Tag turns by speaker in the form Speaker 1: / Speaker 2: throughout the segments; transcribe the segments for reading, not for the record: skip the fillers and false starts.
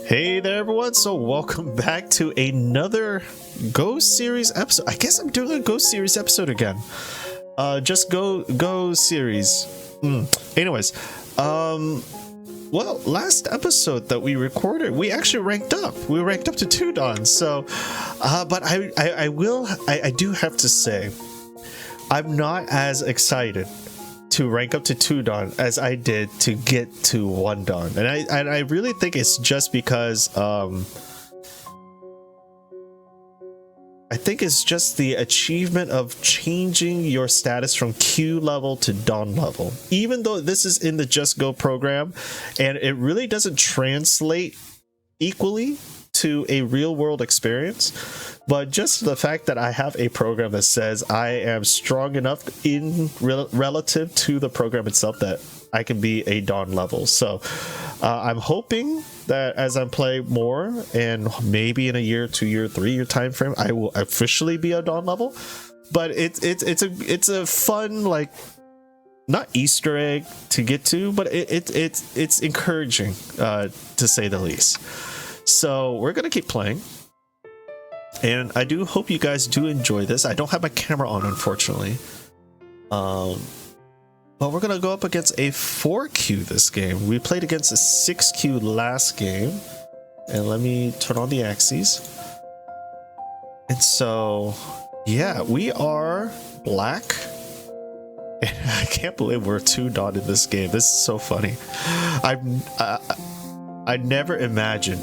Speaker 1: Hey there, everyone. So welcome back to another Ghost series episode. I guess I'm doing a Ghost series episode again. Just go series. Anyways, well, last episode that we recorded, we actually ranked up. We ranked up to 2 Dons. So, but I do have to say, I'm not as excited to rank up to 2 Don as I did to get to 1 Don, and I really think it's just because I think it's just the achievement of changing your status from Q level to Don level. Even though this is in the Just Go program, and it really doesn't translate equally to a real world experience, but just the fact that I have a program that says I am strong enough in relative to the program itself that I can be a Dawn level. So I'm hoping that as I play more, and maybe in a year, 2 year, 3 year time frame, I will officially be a Dawn level. But it's a fun, like, not Easter egg to get to, but it's encouraging to say the least. So we're gonna keep playing, and I do hope you guys do enjoy this. I don't have my camera on, unfortunately, but we're gonna go up against a 4Q this game. We played against a 6Q last game, and let me turn on the axes. And so yeah, we are black, and I can't believe we're 2 Don in this game. This is so funny. I never imagined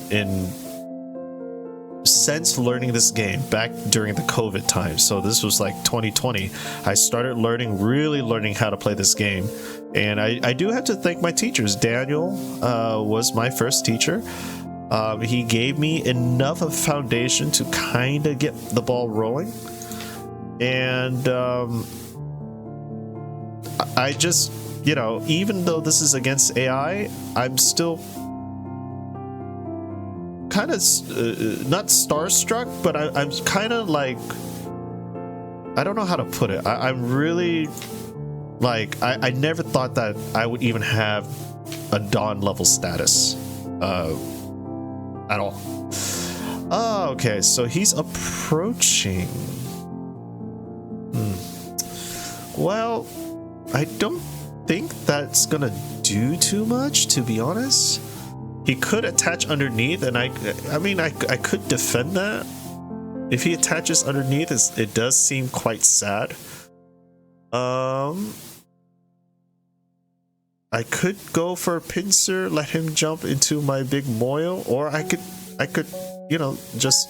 Speaker 1: since learning this game back during the COVID time. So this was like 2020. I started really learning how to play this game. And I do have to thank my teachers. Daniel was my first teacher. He gave me enough of a foundation to kind of get the ball rolling. And I just, even though this is against AI, I'm still kind of not starstruck, but I'm kind of like, I don't know how to put it. I'm really like, I never thought that I would even have a Dawn level status at all. Oh, okay, so he's approaching. Well, I don't think that's gonna do too much, to be honest. He could attach underneath, and I mean, I could defend that. If he attaches underneath, it does seem quite sad. I could go for a pincer, let him jump into my big moil, or I could, just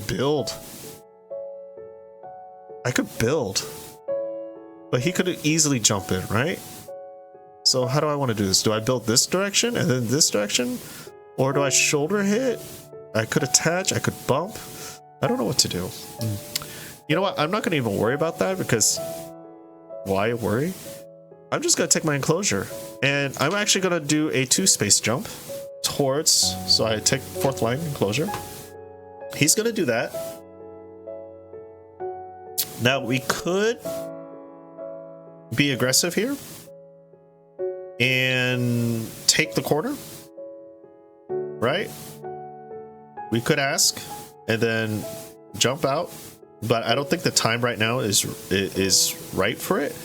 Speaker 1: build. I could build, but he could easily jump in, right? So how do I want to do this? Do I build this direction and then this direction? Or do I shoulder hit? I could attach, I could bump. I don't know what to do. You know what? I'm not going to even worry about that, because why worry? I'm just going to take my enclosure, and I'm actually going to do a 2-space jump towards, so I take 4th line enclosure. He's going to do that. Now we could be aggressive here and take the corner, right? We could ask and then jump out, but I don't think the time right now is right for it.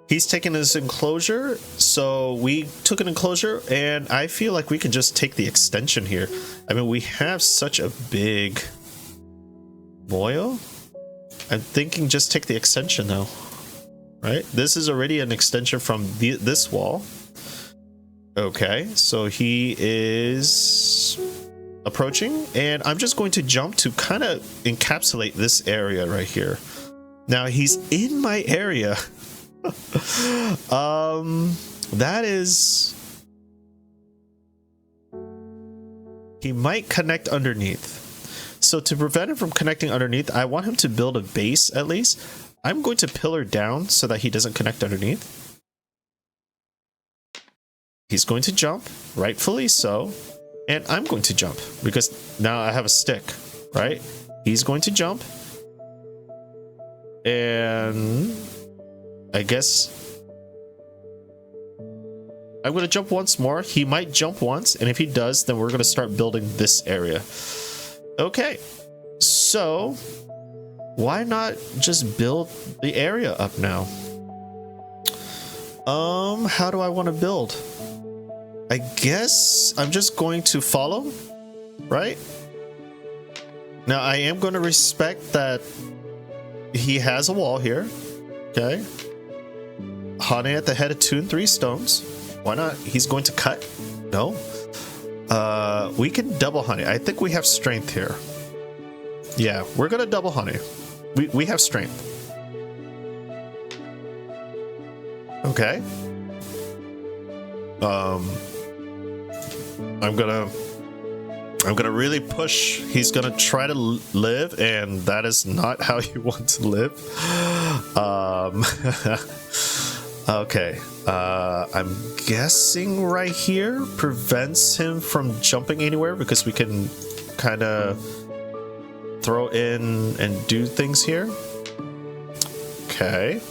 Speaker 1: He's taking his enclosure, so we took an enclosure, and I feel like we can just take the extension here. I mean, we have such a big moil. I'm thinking just take the extension now. Right, this is already an extension from this wall. Okay, so he is approaching, and I'm just going to jump to kind of encapsulate this area right here. Now he's in my area. That is, he might connect underneath. So to prevent him from connecting underneath, I want him to build a base at least. I'm going to pillar down so that he doesn't connect underneath. He's going to jump, rightfully so, and I'm going to jump because now I have a stick, right? He's going to jump, and I guess I'm gonna jump once more. He might jump once, and if he does, then we're gonna start building this area. Okay, so why not just build the area up now? How do I want to build? I guess I'm just going to follow, right? Now I am going to respect that he has a wall here. Okay. Hane at the head of 2 and 3 stones. Why not? He's going to cut. No. We can double Hane. I think we have strength here. Yeah, we're going to double Hane. We have strength. Okay. I'm gonna really push. He's gonna try to live, and that is not how you want to live. Okay. I'm guessing right here prevents him from jumping anywhere because we can kind of throw in and do things here. Okay.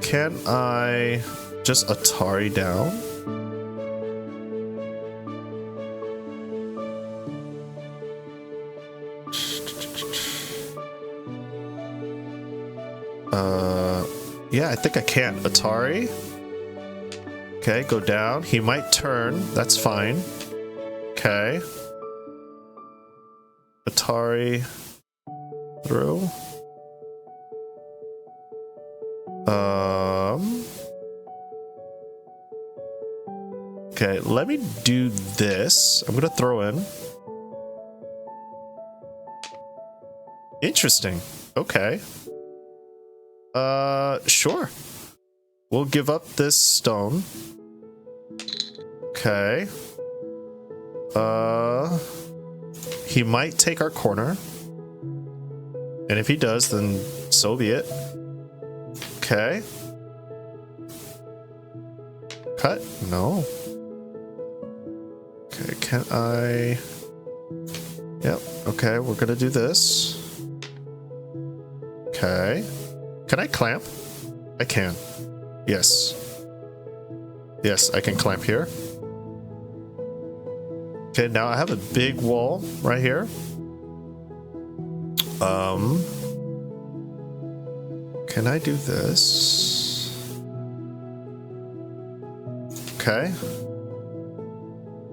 Speaker 1: Can I just Atari down? Yeah, I think I can. Atari. Okay, go down. He might turn. That's fine. Okay. Atari through. Okay, let me do this. I'm gonna throw in. Interesting. Okay. Sure. We'll give up this stone. Okay. He might take our corner. And if he does, then so be it. Okay. Cut? No. Okay, can I... Yep, okay, we're gonna do this. Okay. Can I clamp? I can. Yes. Yes, I can clamp here. Okay, now I have a big wall right here. Can I do this? Okay.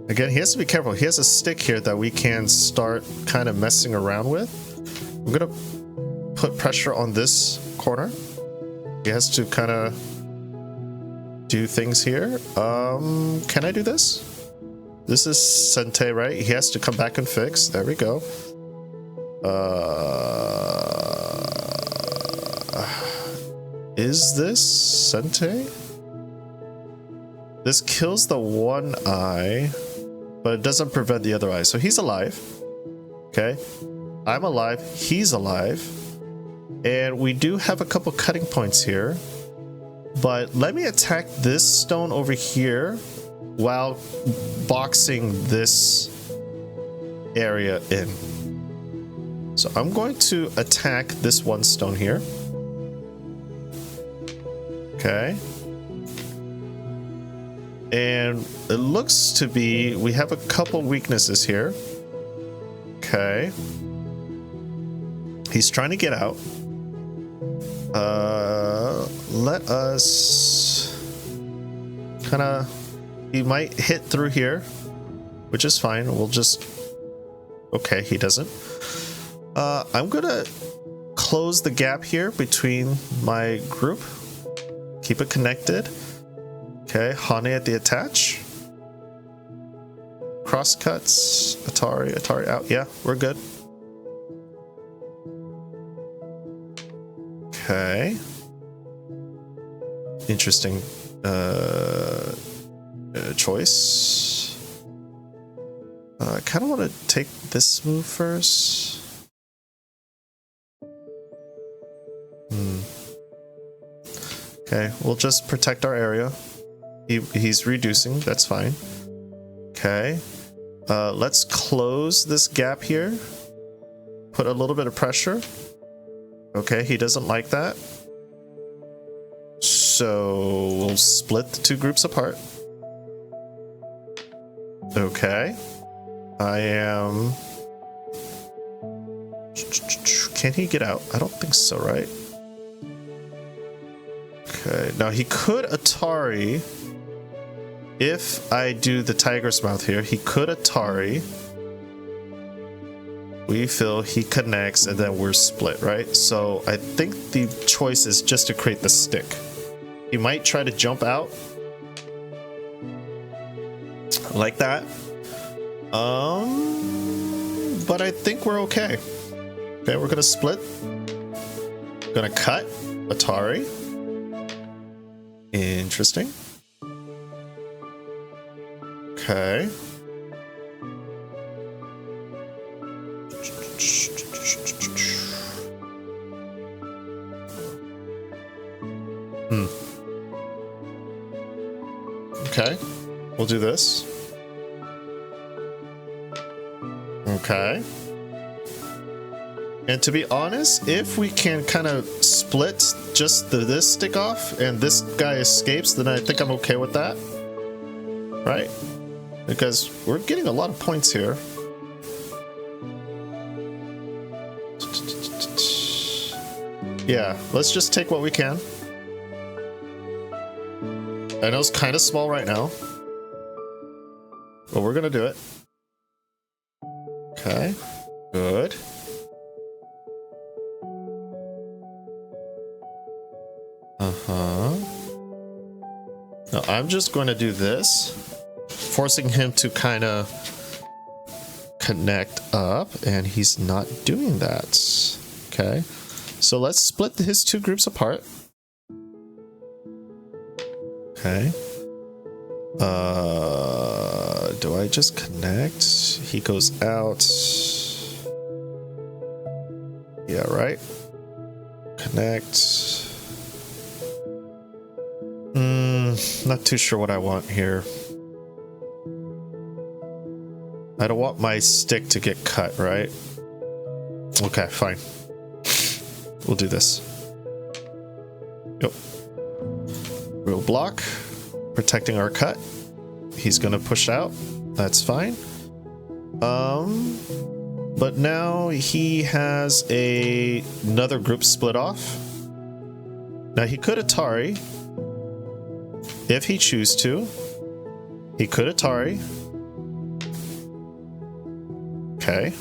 Speaker 1: Again, he has to be careful. He has a stick here that we can start kind of messing around with. I'm gonna put pressure on this corner. He has to kind of do things here. Can I do this? This is Sente, right? He has to come back and fix. There we go. Is this Sente? This kills the one eye, but it doesn't prevent the other eye. So he's alive. Okay. I'm alive. He's alive. And we do have a couple cutting points here. But let me attack this stone over here while boxing this area in. So I'm going to attack this one stone here. Okay. And it looks to be, we have a couple weaknesses here. Okay. He's trying to get out. Let us kind of, he might hit through here, which is fine. We'll just, okay, he doesn't. I'm gonna close the gap here between my group. Keep it connected. Okay, Hane at the attach. Crosscuts, Atari out. Yeah, we're good. Okay. Interesting choice. I kind of want to take this move first. Okay, we'll just protect our area. He's reducing, that's fine. Okay. Let's close this gap here. Put a little bit of pressure. Okay, he doesn't like that. So we'll split the two groups apart. Okay. I am... Can he get out? I don't think so, right? Okay, now he could Atari. If I do the tiger's mouth here, he could Atari. We feel he connects and then we're split, right? So I think the choice is just to create the stick. He might try to jump out. Like that. But I think we're okay. Okay, we're gonna split. Gonna cut Atari. Interesting. Okay. Okay, we'll do this. Okay. And to be honest, if we can kind of split just this stick off and this guy escapes, then I think I'm okay with that. Right? Because we're getting a lot of points here. Yeah, let's just take what we can. I know it's kind of small right now, but we're gonna do it. Okay, good. Now I'm just going to do this, forcing him to kind of connect up, and he's not doing that. Okay, so let's split his two groups apart. Okay. Do I just connect? He goes out. Yeah, right. Connect. Not too sure what I want here. I don't want my stick to get cut, right? Okay, fine. We'll do this. Yep. We'll block, protecting our cut. He's gonna push out. That's fine. But now he has another group split off. Now he could Atari. If he chooses to. He could Atari. Okay.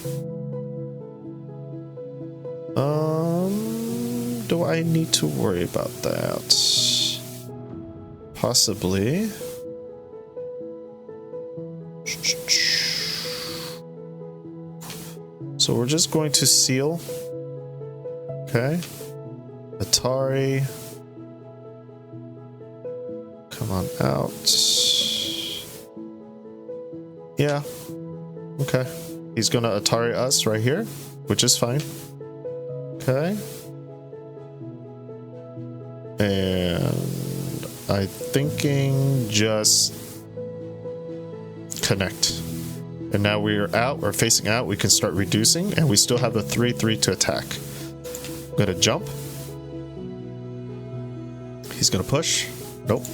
Speaker 1: Do I need to worry about that? Possibly. So we're just going to seal. Okay. Atari. Come on out. Yeah. Okay. He's gonna Atari us right here, which is fine. Okay. And I'm thinking just connect. And now we're out, we're facing out, we can start reducing, and we still have the 3-3 to attack. I'm gonna jump. He's gonna push. Nope.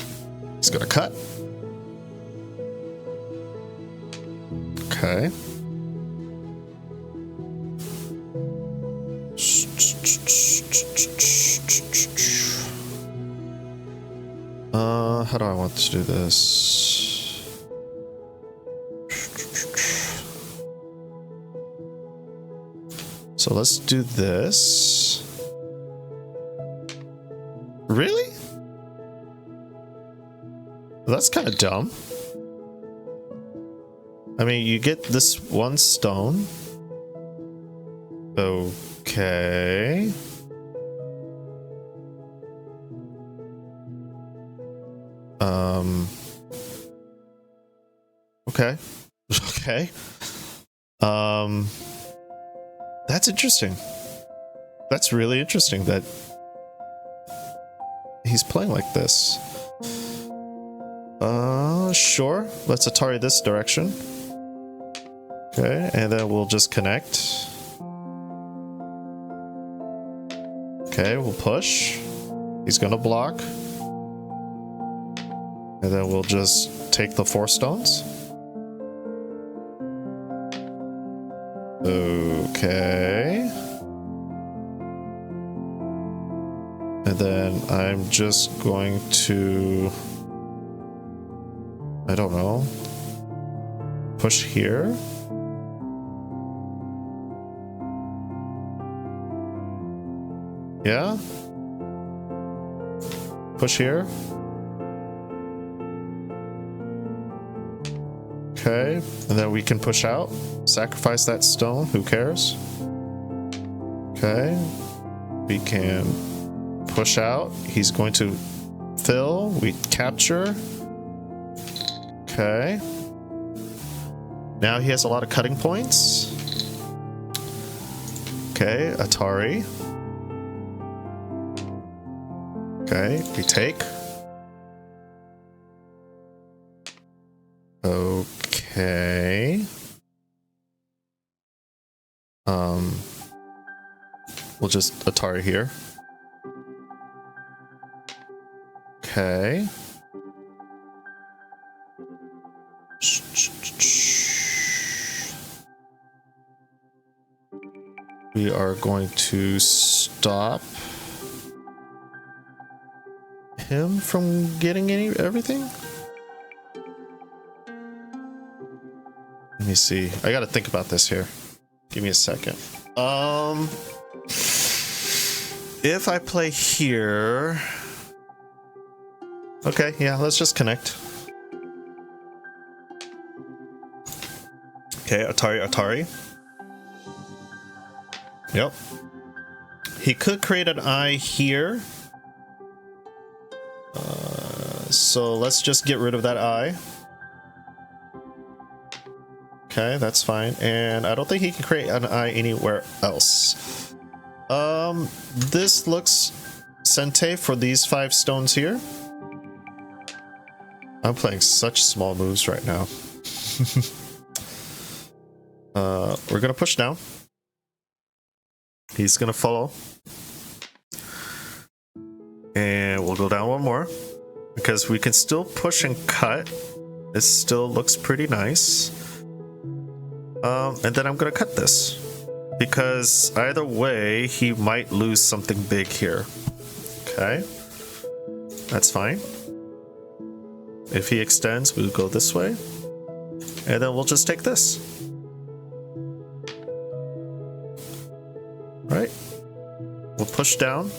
Speaker 1: He's gonna cut. Okay. How do I want to do this? So let's do this. Really? That's kind of dumb. I mean, you get this one stone. Okay. Okay. Okay. That's interesting. That's really interesting that he's playing like this. Sure. Let's Atari this direction. Okay, and then we'll just connect. Okay, we'll push. He's gonna block. And then we'll just take the 4 stones. Okay. And then I'm just going to, I don't know, push here. Yeah? Push here. Okay, and then we can push out. Sacrifice that stone, who cares? Okay, we can push out. He's going to fill. We capture. Okay. Now he has a lot of cutting points. Okay, Atari. Okay, we take. Okay. We'll just Atari here. Okay. We are going to stop him from getting everything. Let me see. I gotta think about this here. Give me a second. If I play here... Okay, yeah, let's just connect. Okay, Atari. Yep. He could create an eye here. So let's just get rid of that eye. Okay, that's fine. And I don't think he can create an eye anywhere else. This looks Sente for these 5 stones here. I'm playing such small moves right now. We're gonna push down. He's gonna follow. And we'll go down one more. Because we can still push and cut. This still looks pretty nice. And then I'm gonna cut this. Because either way, he might lose something big here. Okay. That's fine. If he extends, we'll go this way. And then we'll just take this. Right. We'll push down.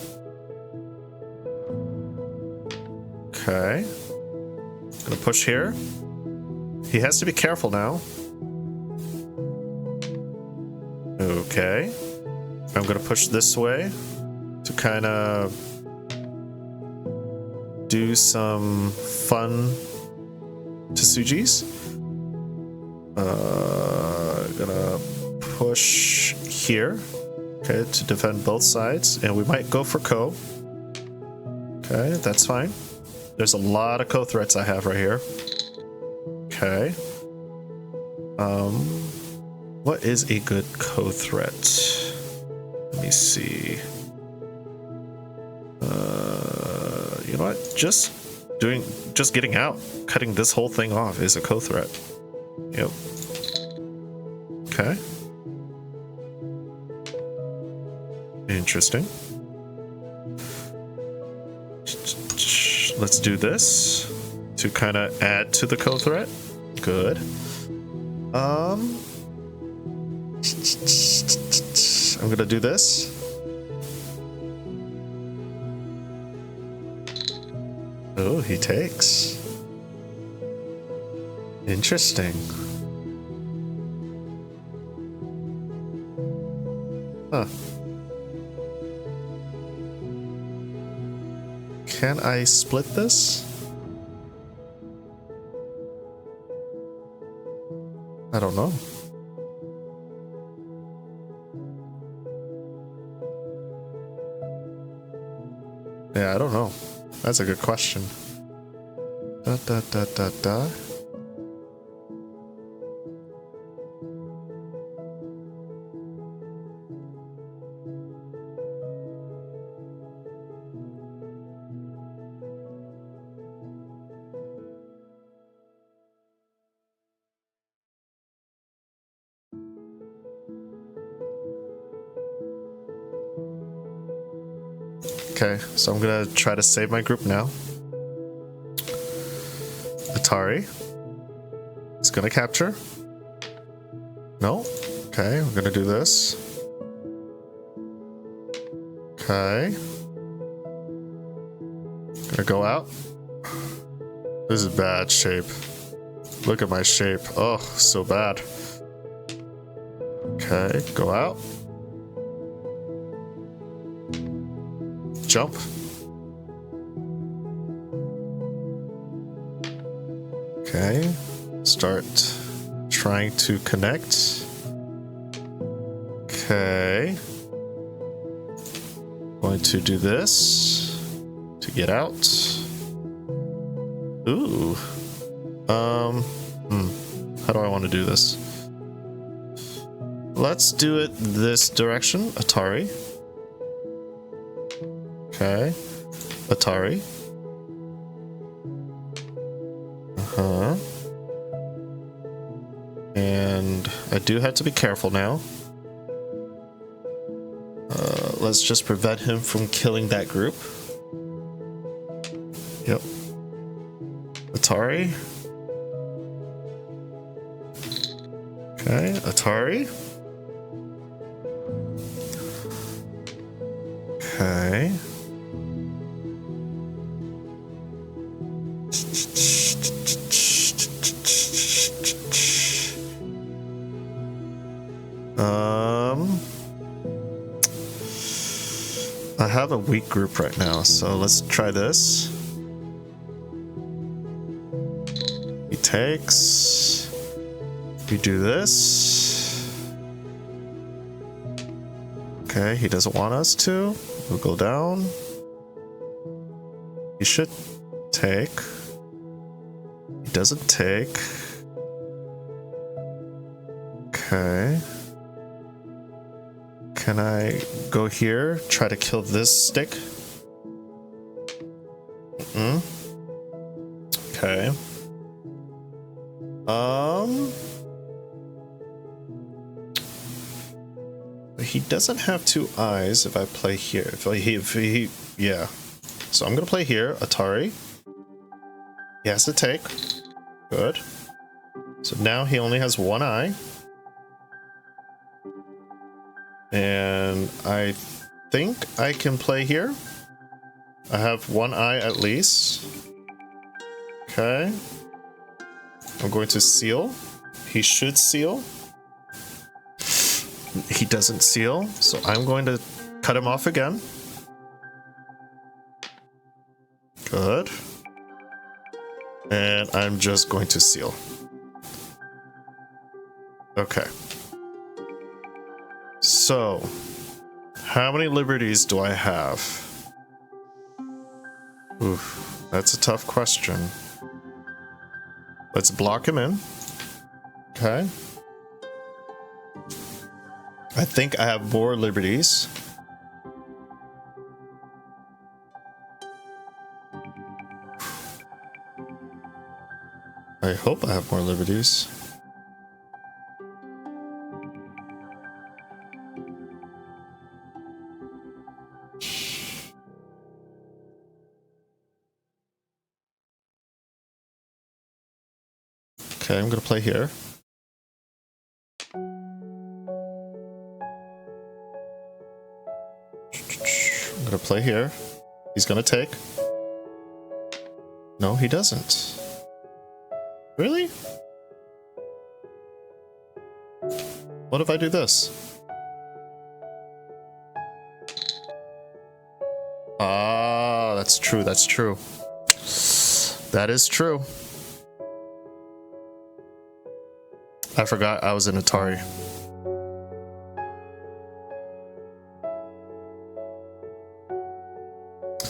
Speaker 1: Okay. Gonna push here. He has to be careful now. Okay. I'm gonna push this way to kind of do some fun Tsujis. Gonna push here. Okay, to defend both sides. And we might go for Ko. Okay, that's fine. There's a lot of Ko threats I have right here. Okay. What is a good Ko threat? Let me see. You know what? Just getting out, cutting this whole thing off is a Ko threat. Yep. Okay. Interesting. Let's do this to kind of add to the Ko threat. Good. I'm gonna do this. Oh, he takes. Interesting. Huh. Can I split this? I don't know. Yeah, I don't know. That's a good question. Da da da da da. Okay, so I'm gonna try to save my group now. Atari is gonna capture. No. Okay, I'm gonna do this. Okay. Gonna go out. This is bad shape. Look at my shape. Oh, so bad. Okay, go out. Jump. Okay. Start trying to connect. Okay. Going to do this to get out. Ooh. How do I want to do this? Let's do it this direction. Atari. Okay. Atari. Uh-huh. And I do have to be careful now. Let's just prevent him from killing that group. Yep. Atari. Okay, Atari. Okay. I have a weak group right now, so let's try this. He takes. We do this. Okay, he doesn't want us to. We'll go down. He should take. He doesn't take. Okay. Can I go here? Try to kill this stick? Okay. He doesn't have two eyes if I play here. If he yeah. So I'm gonna play here, Atari. He has to take. Good. So now he only has one eye. And I think I can play here. I have one eye at least. Okay. I'm going to seal. He should seal. He doesn't seal, so I'm going to cut him off again. Good. And I'm just going to seal. Okay. So, how many liberties do I have? Oof, that's a tough question. Let's block him in. Okay. I think I have more liberties. I hope I have more liberties. Okay, I'm gonna play here. I'm gonna play here. He's gonna take. No, he doesn't. Really? What if I do this? Ah, that's true, that's true. That is true. I forgot I was in Atari.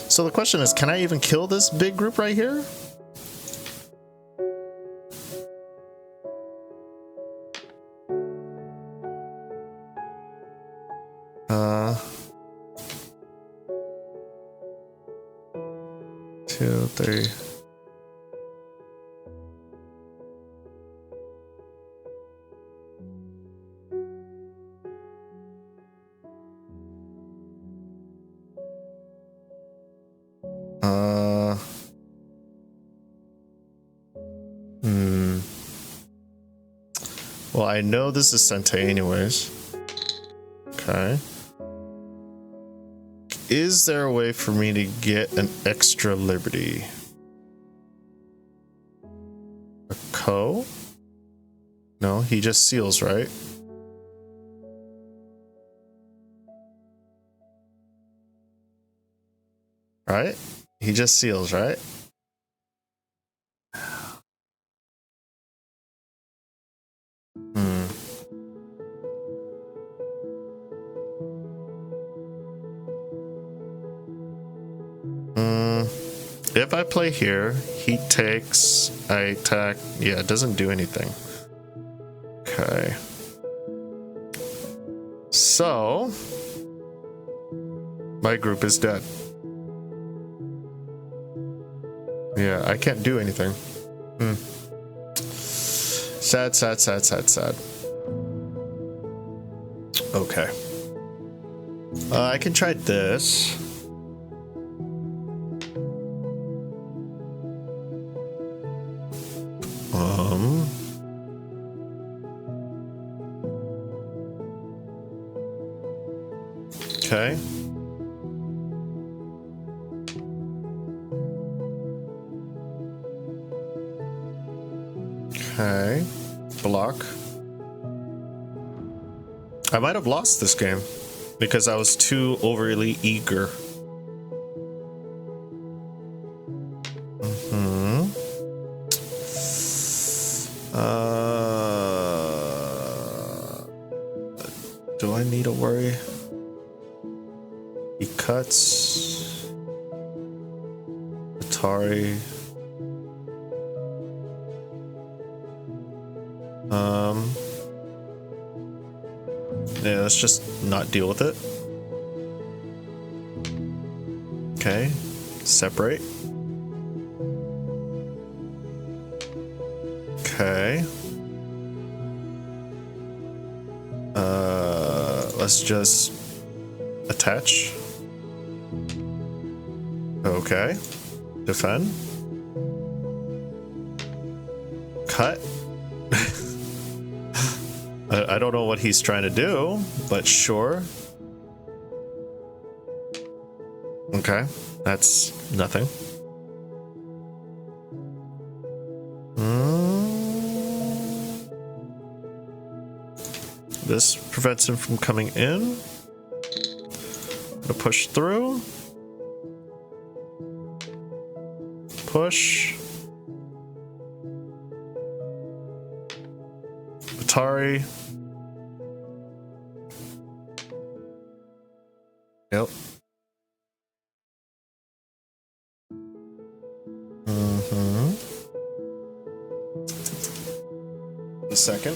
Speaker 1: So the question is, can I even kill this big group right here? Two, three. Well, I know this is Sente anyways. Okay. Is there a way for me to get an extra liberty? A Ko? No, he just seals, right? Right? He just seals, right? Hmm. If I play here, he takes, I attack. Yeah, it doesn't do anything. Okay. So, my group is dead. Yeah, I can't do anything. Sad, sad, sad, sad, sad. Okay. I can try this. Okay. Okay. Block. I might have lost this game because I was too overly eager. Do I need to worry? He cuts. Atari. Yeah, let's just not deal with it. Okay. Separate. Okay. Let's just attach. Okay. Defend. Cut. I don't know what he's trying to do, but sure. Okay. That's nothing. This prevents him from coming in. Gonna push through. Push. Atari. Yep. A second.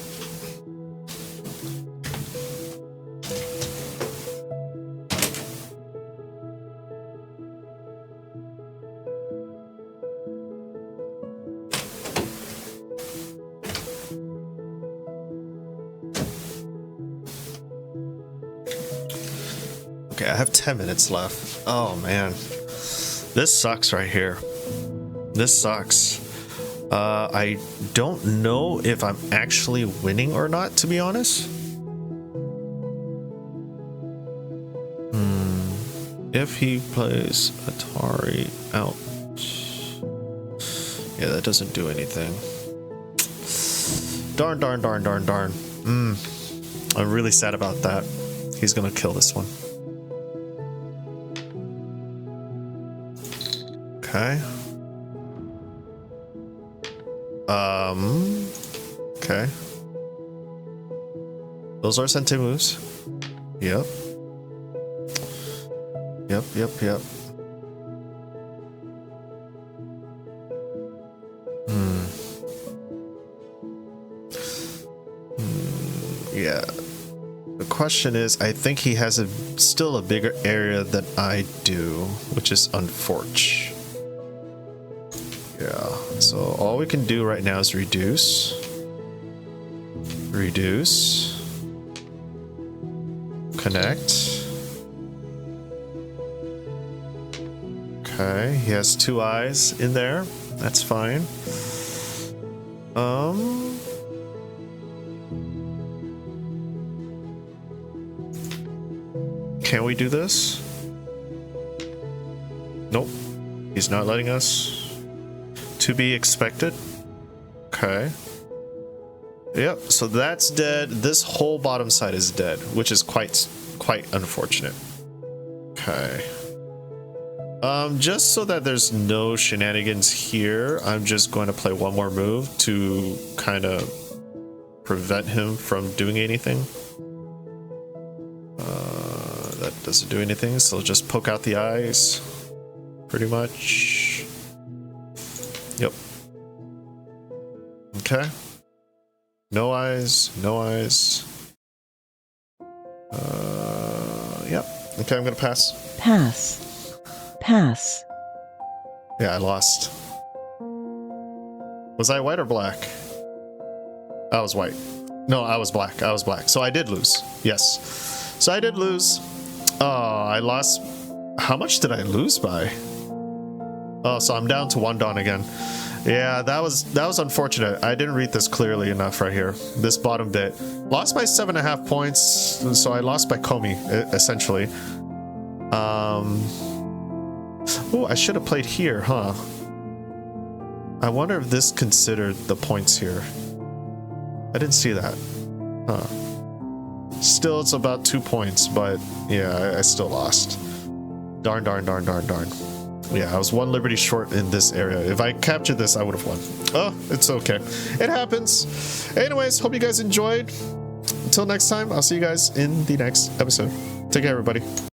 Speaker 1: Okay, I have 10 minutes left. Oh man. This sucks right here. This sucks. I don't know if I'm actually winning or not, to be honest. If he plays Atari out. Yeah, that doesn't do anything. Darn, darn, darn, darn, darn. I'm really sad about that. He's gonna kill this one. Okay. Okay. Those are Sente moves. Yep. Yep, yep, yep. Yeah. The question is, I think he has still a bigger area than I do, which is unfortunate. Yeah, so all we can do right now is reduce. Reduce. Connect. Okay, he has 2 eyes in there. That's fine. Can we do this? Nope. He's not letting us. To be expected. Okay. Yep, so that's dead. This whole bottom side is dead, which is quite unfortunate. Okay. Just so that there's no shenanigans here, I'm just going to play one more move to kind of prevent him from doing anything. That doesn't do anything, so just poke out the eyes. Pretty much. Yep. Okay. No eyes, no eyes. Yep. Okay, I'm gonna pass.
Speaker 2: Pass. Pass.
Speaker 1: Yeah, I lost. Was I white or black? I was white. No, I was black. I was black. So I did lose. Yes. So I did lose. Oh, I lost. How much did I lose by? Oh, so I'm down to 1 Dawn again. Yeah, that was unfortunate. I didn't read this clearly enough right here. This bottom bit. Lost by 7.5 points, so I lost by Komi, essentially. Oh, I should have played here, huh? I wonder if this considered the points here. I didn't see that. Huh. Still, it's about 2 points, but yeah, I still lost. Darn. Yeah, I was 1 liberty short in this area. If I captured this, I would have won. Oh, it's okay. It happens. Anyways, hope you guys enjoyed. Until next time, I'll see you guys in the next episode. Take care, everybody.